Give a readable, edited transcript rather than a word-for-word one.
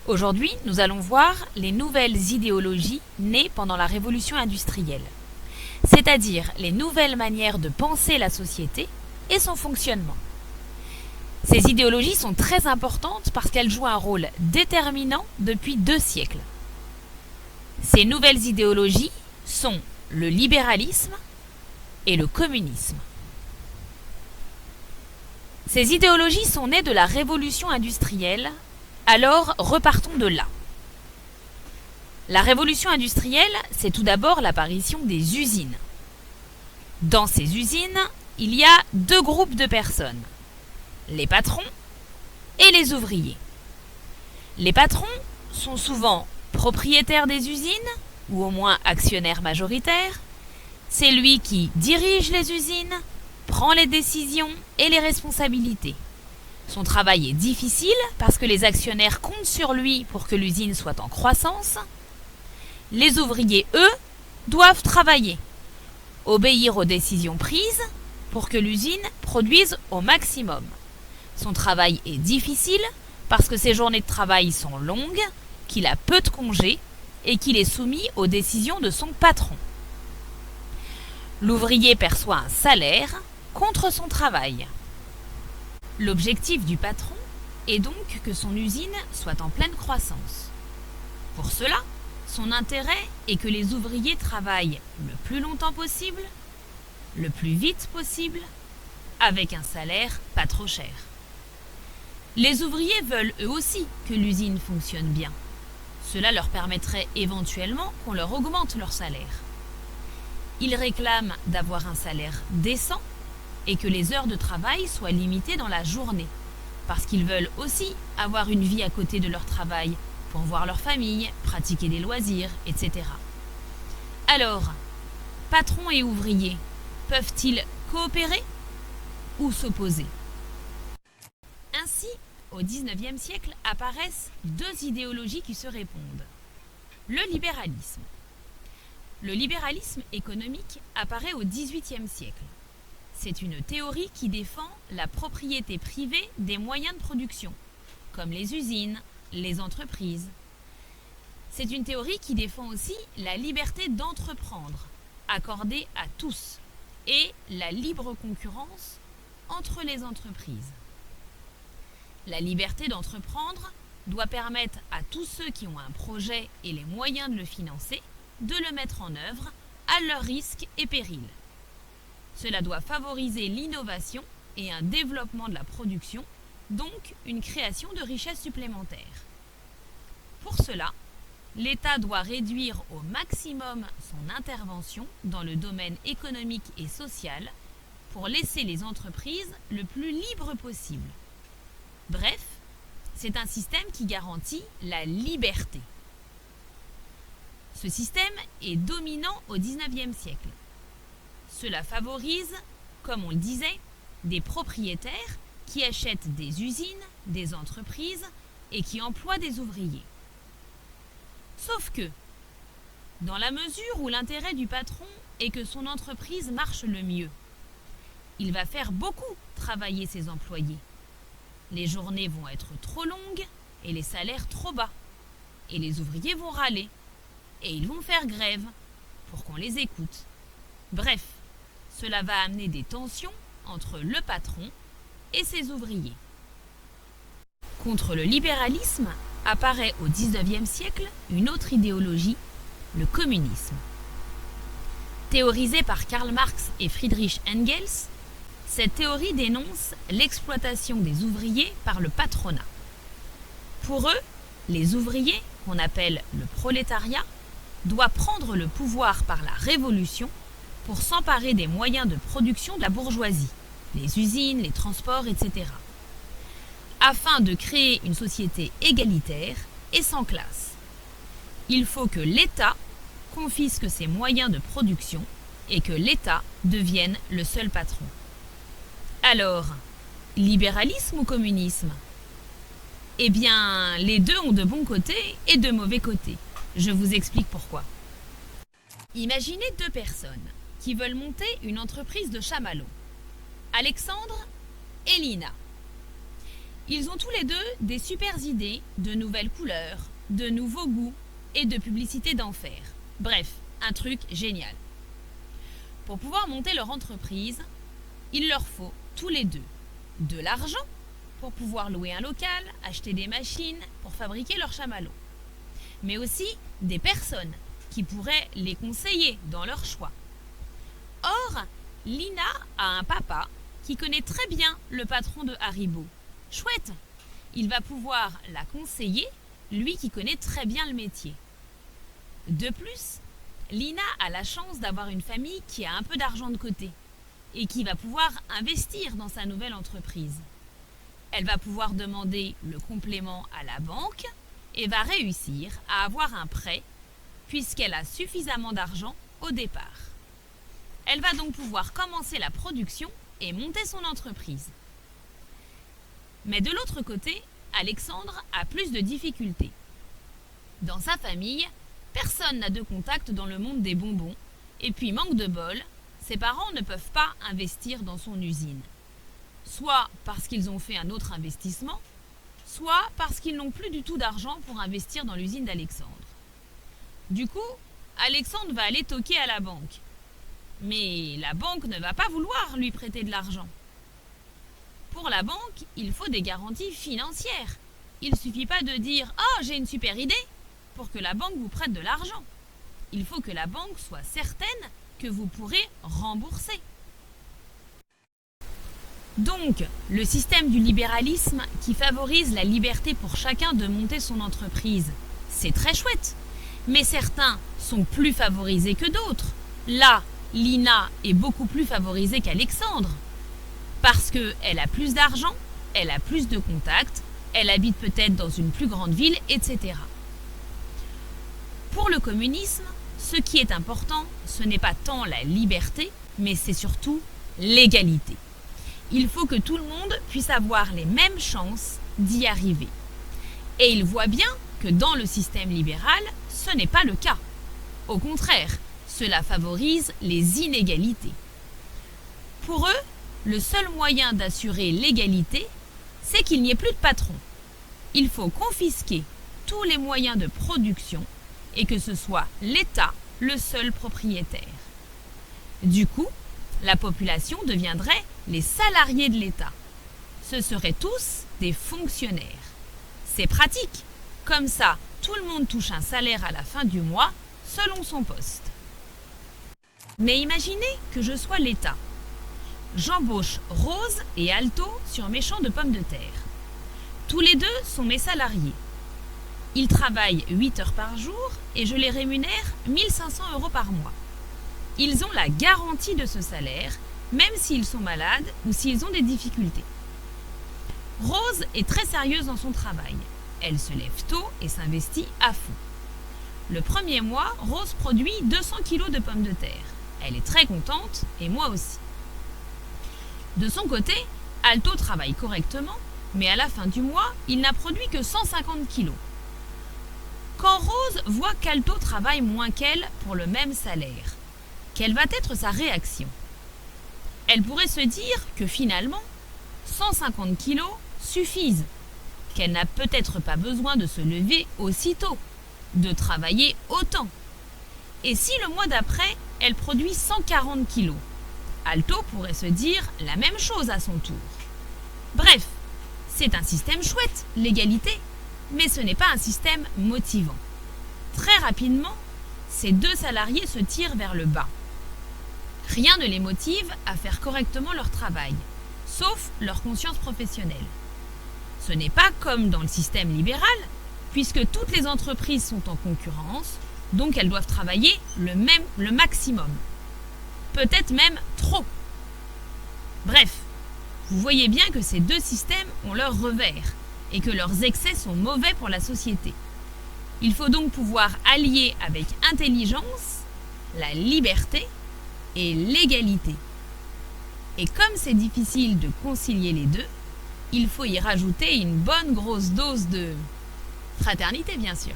Aujourd'hui, nous allons voir les nouvelles idéologies nées pendant la révolution industrielle, c'est-à-dire les nouvelles manières de penser la société et son fonctionnement. Ces idéologies sont très importantes parce qu'elles jouent un rôle déterminant depuis 2 siècles. Ces nouvelles idéologies sont le libéralisme et le communisme. Ces idéologies sont nées de la révolution industrielle, alors repartons de là. La révolution industrielle, c'est tout d'abord l'apparition des usines. Dans ces usines, il y a 2 groupes de personnes, les patrons et les ouvriers. Les patrons sont souvent propriétaires des usines, ou au moins actionnaires majoritaires. C'est lui qui dirige les usines, prend les décisions et les responsabilités. Son travail est difficile parce que les actionnaires comptent sur lui pour que l'usine soit en croissance. Les ouvriers, eux, doivent travailler, obéir aux décisions prises pour que l'usine produise au maximum. Son travail est difficile parce que ses journées de travail sont longues, qu'il a peu de congés et qu'il est soumis aux décisions de son patron. L'ouvrier perçoit un salaire contre son travail. L'objectif du patron est donc que son usine soit en pleine croissance. Pour cela, son intérêt est que les ouvriers travaillent le plus longtemps possible, le plus vite possible, avec un salaire pas trop cher. Les ouvriers veulent eux aussi que l'usine fonctionne bien. Cela leur permettrait éventuellement qu'on leur augmente leur salaire. Ils réclament d'avoir un salaire décent et que les heures de travail soient limitées dans la journée, parce qu'ils veulent aussi avoir une vie à côté de leur travail pour voir leur famille, pratiquer des loisirs, etc. Alors, patrons et ouvriers peuvent-ils coopérer ou s'opposer? Ainsi, au XIXe siècle apparaissent 2 idéologies qui se répondent. Le libéralisme. Le libéralisme économique apparaît au XVIIIe siècle. C'est une théorie qui défend la propriété privée des moyens de production, comme les usines, les entreprises. C'est une théorie qui défend aussi la liberté d'entreprendre, accordée à tous, et la libre concurrence entre les entreprises. La liberté d'entreprendre doit permettre à tous ceux qui ont un projet et les moyens de le financer de le mettre en œuvre à leurs risques et périls. Cela doit favoriser l'innovation et un développement de la production, donc une création de richesses supplémentaires. Pour cela, l'État doit réduire au maximum son intervention dans le domaine économique et social pour laisser les entreprises le plus libres possible. Bref, c'est un système qui garantit la liberté. Ce système est dominant au XIXe siècle. Cela favorise, comme on le disait, des propriétaires qui achètent des usines, des entreprises et qui emploient des ouvriers. Sauf que, dans la mesure où l'intérêt du patron est que son entreprise marche le mieux, il va faire beaucoup travailler ses employés. Les journées vont être trop longues et les salaires trop bas. Et les ouvriers vont râler. Et ils vont faire grève pour qu'on les écoute. Bref, cela va amener des tensions entre le patron et ses ouvriers. Contre le libéralisme apparaît au XIXe siècle une autre idéologie, le communisme. Théorisée par Karl Marx et Friedrich Engels, cette théorie dénonce l'exploitation des ouvriers par le patronat. Pour eux, les ouvriers, qu'on appelle le prolétariat, doit prendre le pouvoir par la révolution pour s'emparer des moyens de production de la bourgeoisie, les usines, les transports, etc., afin de créer une société égalitaire et sans classe. Il faut que l'État confisque ses moyens de production et que l'État devienne le seul patron. Alors, libéralisme ou communisme? Eh bien, les 2 ont de bons côtés et de mauvais côtés. Je vous explique pourquoi. Imaginez 2 personnes qui veulent monter une entreprise de chamallows. Alexandre et Lina. Ils ont tous les deux des super idées, de nouvelles couleurs, de nouveaux goûts et de publicités d'enfer. Bref, un truc génial. Pour pouvoir monter leur entreprise, il leur faut tous les deux de l'argent pour pouvoir louer un local, acheter des machines pour fabriquer leur chamallow, mais aussi des personnes qui pourraient les conseiller dans leur choix. Or, Lina a un papa qui connaît très bien le patron de Haribo. Chouette! Il va pouvoir la conseiller, lui qui connaît très bien le métier. De plus, Lina a la chance d'avoir une famille qui a un peu d'argent de côté et qui va pouvoir investir dans sa nouvelle entreprise. Elle va pouvoir demander le complément à la banque et va réussir à avoir un prêt puisqu'elle a suffisamment d'argent au départ. Elle va donc pouvoir commencer la production et monter son entreprise. Mais de l'autre côté, Alexandre a plus de difficultés. Dans sa famille, personne n'a de contact dans le monde des bonbons et puis manque de bol, ses parents ne peuvent pas investir dans son usine. Soit parce qu'ils ont fait un autre investissement, soit parce qu'ils n'ont plus du tout d'argent pour investir dans l'usine d'Alexandre. Du coup, Alexandre va aller toquer à la banque. Mais la banque ne va pas vouloir lui prêter de l'argent. Pour la banque, il faut des garanties financières. Il ne suffit pas de dire « Oh, j'ai une super idée !» pour que la banque vous prête de l'argent. Il faut que la banque soit certaine que vous pourrez rembourser. Donc, le système du libéralisme qui favorise la liberté pour chacun de monter son entreprise, c'est très chouette. Mais certains sont plus favorisés que d'autres. Là, Lina est beaucoup plus favorisée qu'Alexandre. Parce qu'elle a plus d'argent, elle a plus de contacts, elle habite peut-être dans une plus grande ville, etc. Pour le communisme, ce qui est important, ce n'est pas tant la liberté, mais c'est surtout l'égalité. Il faut que tout le monde puisse avoir les mêmes chances d'y arriver. Et il voit bien que dans le système libéral, ce n'est pas le cas. Au contraire, cela favorise les inégalités. Pour eux, le seul moyen d'assurer l'égalité, c'est qu'il n'y ait plus de patron. Il faut confisquer tous les moyens de production et que ce soit l'État le seul propriétaire. Du coup, la population deviendrait les salariés de l'État. Ce seraient tous des fonctionnaires. C'est pratique. Comme ça, tout le monde touche un salaire à la fin du mois selon son poste. Mais imaginez que je sois l'État. J'embauche Rose et Alto sur mes champs de pommes de terre. Tous les deux sont mes salariés. Ils travaillent 8 heures par jour et je les rémunère 1 500 € par mois. Ils ont la garantie de ce salaire, même s'ils sont malades ou s'ils ont des difficultés. Rose est très sérieuse dans son travail. Elle se lève tôt et s'investit à fond. Le premier mois, Rose produit 200 kg de pommes de terre. Elle est très contente et moi aussi. De son côté, Alto travaille correctement, mais à la fin du mois, il n'a produit que 150 kg. Quand Rose voit qu'Alto travaille moins qu'elle pour le même salaire, quelle va être sa réaction? Elle pourrait se dire que finalement, 150 kg suffisent, qu'elle n'a peut-être pas besoin de se lever aussitôt, de travailler autant. Et si le mois d'après, elle produit 140 kg, Alto pourrait se dire la même chose à son tour. Bref, c'est un système chouette, l'égalité, mais ce n'est pas un système motivant. Très rapidement, ces deux salariés se tirent vers le bas. Rien ne les motive à faire correctement leur travail, sauf leur conscience professionnelle. Ce n'est pas comme dans le système libéral, puisque toutes les entreprises sont en concurrence, donc elles doivent travailler le maximum. Peut-être même trop. Bref, vous voyez bien que ces deux systèmes ont leurs revers et que leurs excès sont mauvais pour la société. Il faut donc pouvoir allier avec intelligence la liberté et l'égalité. Et comme c'est difficile de concilier les deux, il faut y rajouter une bonne grosse dose de fraternité, bien sûr.